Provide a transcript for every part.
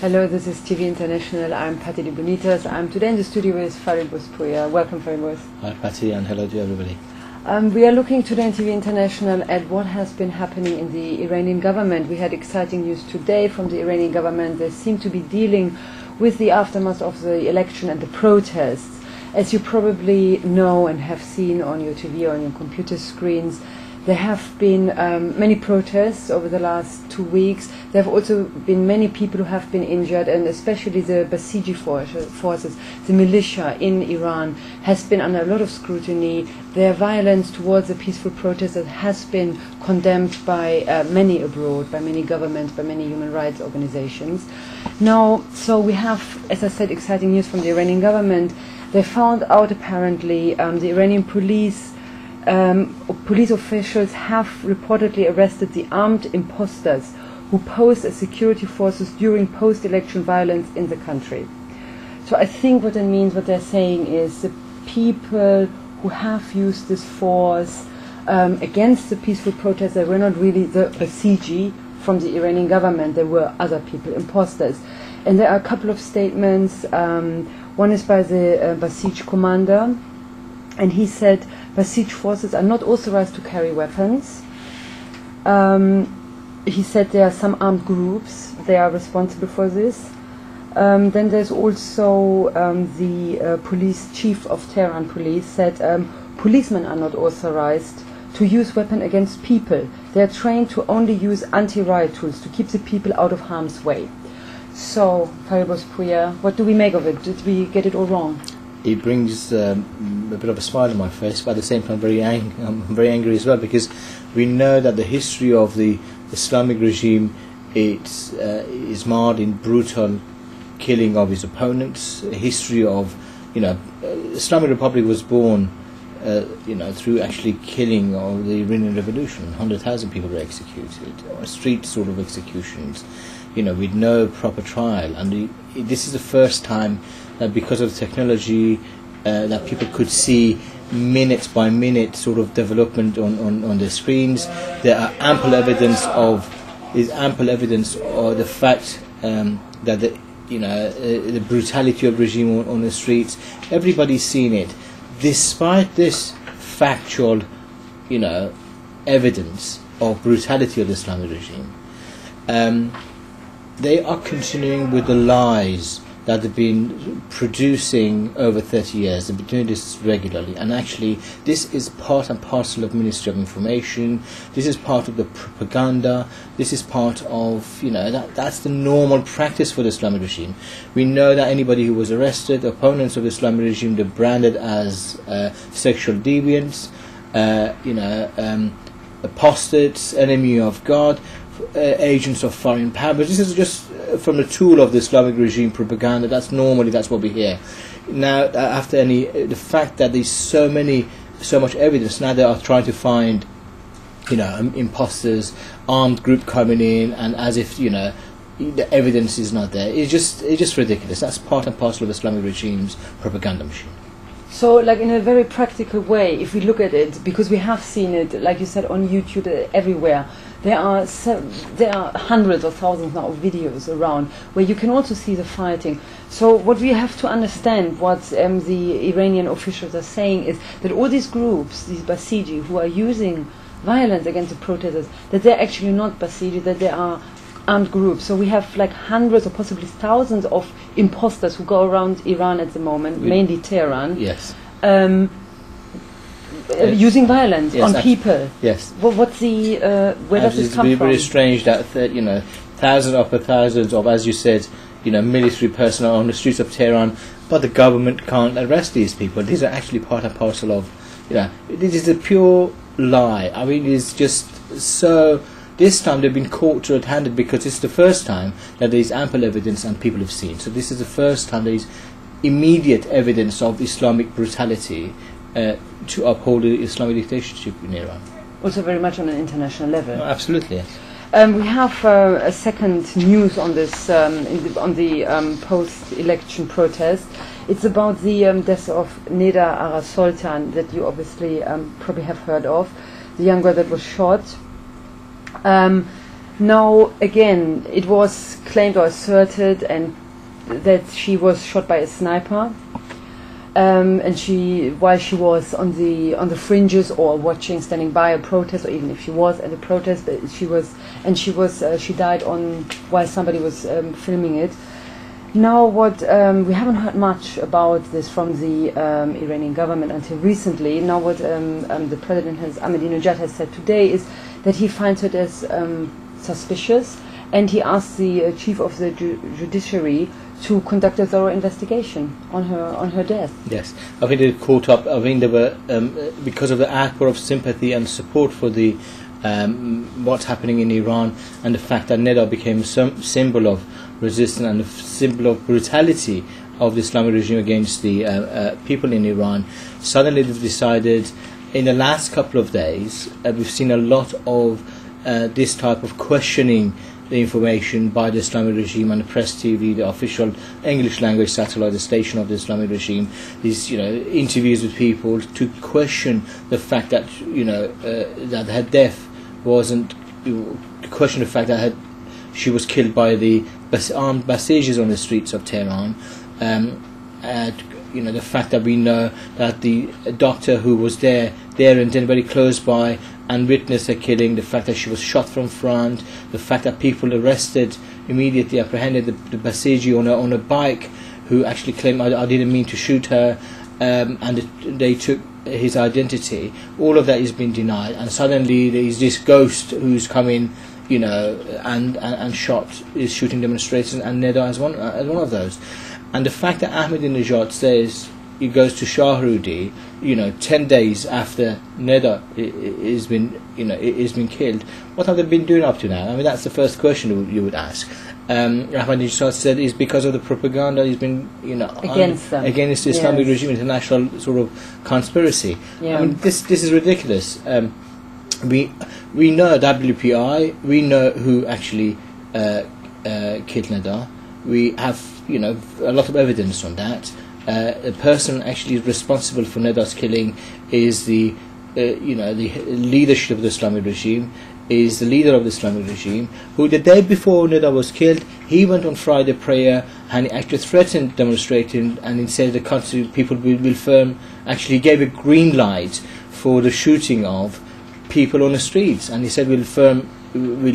Hello, this is TV International. I'm Debonitas. I'm today in the studio with Fariborz Pooya. Welcome, Fariborz. Hi, Patty, and hello to everybody. We are looking today in TV International at what has been happening in the Iranian government. We had exciting news today from the Iranian government. They seem to be dealing with the aftermath of the election and the protests. As you probably know and have seen on your TV or on your computer screens, there have been many protests over the last 2 weeks. There have also been many people who have been injured, and especially the Basij forces, the militia in Iran, has been under a lot of scrutiny. Their violence towards the peaceful protesters has been condemned by many abroad, by many governments, by many human rights organizations. Now, so we have, as I said, exciting news from the Iranian government. They found out apparently the Iranian police officials have reportedly arrested the armed imposters who posed as security forces during post-election violence in the country. So I think what it means, what they're saying is the people who have used this force against the peaceful protests, they were not really the Basij from the Iranian government, there were other people, imposters. And there are a couple of statements. One is by the Basij commander, and he said Basij forces are not authorized to carry weapons. He said there are some armed groups, they are responsible for this. Then there's also the police chief of Tehran police said policemen are not authorized to use weapons against people. They are trained to only use anti-riot tools to keep the people out of harm's way. So, Fariborz Pooya, what do we make of it? Did we get it all wrong? It brings a bit of a smile on my face, but at the same time I'm very angry as well, because we know that the history of the Islamic regime is marred in brutal killing of its opponents. A history of, Islamic Republic was born, through actually killing of the Iranian Revolution. 100,000 people were executed, or street sort of executions, with no proper trial. And this is the first time that because of technology that people could see minute by minute sort of development on the screens. There are ample evidence of the fact that the brutality of regime on the streets. Everybody's seen it. Despite this factual, evidence of brutality of the Islamic regime, they are continuing with the lies that they've been producing over 30 years. They've been doing this regularly, and actually this is part and parcel of Ministry of Information. This is part of the propaganda. This is part of, that's the normal practice for the Islamic regime. We know that anybody who was arrested, opponents of the Islamic regime, they're branded as sexual deviants, apostates, enemy of God, agents of foreign powers. This is just from the tool of the Islamic regime propaganda. That's what we hear. Now, after the fact that there's so much evidence, now they are trying to find, imposters, armed group coming in, and as if the evidence is not there. It's just ridiculous. That's part and parcel of the Islamic regime's propaganda machine. So, like in a very practical way, if we look at it, because we have seen it, like you said, on YouTube, everywhere, there are hundreds or thousands now of videos around where you can also see the fighting. So what we have to understand, what the Iranian officials are saying, is that all these groups, these Basij, who are using violence against the protesters, that they're actually not Basij, that they are armed groups. So we have like hundreds or possibly thousands of imposters who go around Iran at the moment, mainly Tehran. Yes. Using violence on people. Yes. What's the where does this come from? It's very strange that thousands upon thousands of, as you said, military personnel on the streets of Tehran, but the government can't arrest these people. These are actually part and parcel of, this is a pure lie. I mean, it's just so. This time they've been caught red-handed because it's the first time that there is ample evidence and people have seen. So this is the first time there is immediate evidence of Islamic brutality to uphold the Islamic dictatorship in Iran. Also very much on an international level. Oh, absolutely, yes. We have a second news on this, on the post-election protest. It's about the death of Neda Agha-Soltan, that you obviously probably have heard of, the young girl that was shot. Now, again, it was claimed or asserted and that she was shot by a sniper, and while she was on the fringes or watching, standing by a protest, or even if she was at a protest, but she died while somebody was filming it. Now, we haven't heard much about this from the Iranian government until recently. Now, what the president Ahmadinejad has said today is that he finds it as suspicious, and he asked the chief of the judiciary to conduct a thorough investigation on her death. Yes, I think they caught up. I think they were because of the outpour of sympathy and support for the what's happening in Iran, and the fact that Neda became some symbol of resistance and a symbol of brutality of the Islamic regime against the people in Iran. Suddenly they've decided, in the last couple of days, we've seen a lot of this type of questioning the information by the Islamic regime and the press TV, the official English language satellite station of the Islamic regime. These, interviews with people to question the fact that that her death wasn't. To question the fact that she was killed by the armed Basijs on the streets of Tehran. The fact that we know that the doctor who was there and then very close by and witnessed her killing, the fact that she was shot from front, the fact that people immediately apprehended the Basiji on a bike, who actually claimed, I didn't mean to shoot her, and they took his identity. All of that has been denied, and suddenly there is this ghost who's come in, and is shooting demonstrators, and Neda as one of those. And the fact that Ahmadinejad says he goes to Shahrudi, 10 days after Neda has been killed, what have they been doing up to now? I mean, that's the first question you would ask. Ahmadinejad said it's because of the propaganda he's been, against the Islamic regime, international sort of conspiracy. Yeah. I mean, this is ridiculous. We know WPI, we know who actually killed Neda. We have, a lot of evidence on that. The person actually responsible for Neda's killing is the leadership of the Islamic regime, is the leader of the Islamic regime, who the day before Neda was killed, he went on Friday prayer and he actually threatened demonstrating, and he said the country people will firm, actually gave a green light for the shooting of people on the streets, and he said we'll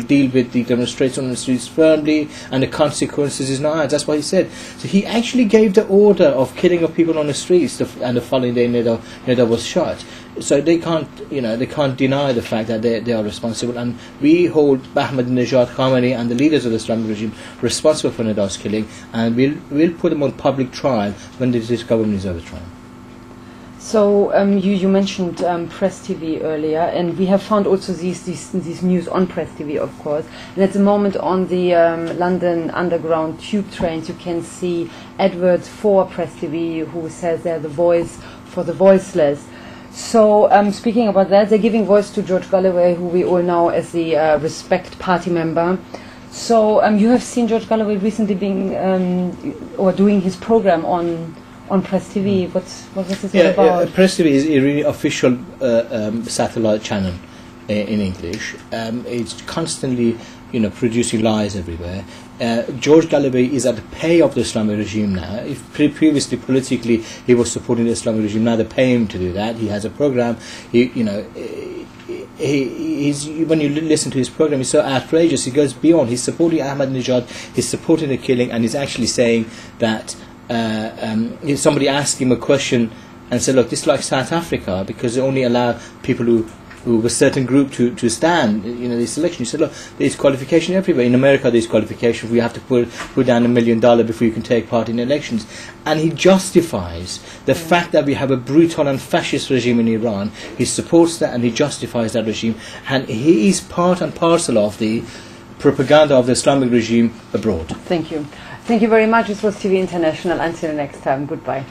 deal with the demonstrators on the streets firmly, and the consequences is not ours. That's what he said. So he actually gave the order of killing of people on the streets, and the following day Neda was shot. So they can't deny the fact that they are responsible, and we hold Ahmadinejad, Khamenei, and the leaders of the Islamic regime responsible for Neda's killing, and we'll put them on public trial when this government is overthrown. So you mentioned Press TV earlier, and we have found also these news on Press TV, of course. And at the moment on the London Underground tube trains, you can see adverts for Press TV who says they're the voice for the voiceless. So speaking about that, they're giving voice to George Galloway, who we all know as the Respect Party member. So you have seen George Galloway recently doing his program on Press TV. What was this all about? Press TV is a really official satellite channel in English. It's constantly, producing lies everywhere. George Galloway is at the pay of the Islamic regime now. If previously politically he was supporting the Islamic regime, now they pay him to do that. He has a program. He's when you listen to his program, he's so outrageous. He goes beyond. He's supporting Ahmadinejad. He's supporting the killing, and he's actually saying that. Somebody asked him a question and said, look, this is like South Africa, because they only allow people who a certain group to stand, this election. He said, look, there's qualification everywhere. In America there's qualification. We have to put down $1 million before you can take part in elections. And he justifies the fact that we have a brutal and fascist regime in Iran. He supports that and he justifies that regime. And he is part and parcel of the propaganda of the Islamic regime abroad. Thank you. Thank you very much. This was TV International. Until next time, goodbye.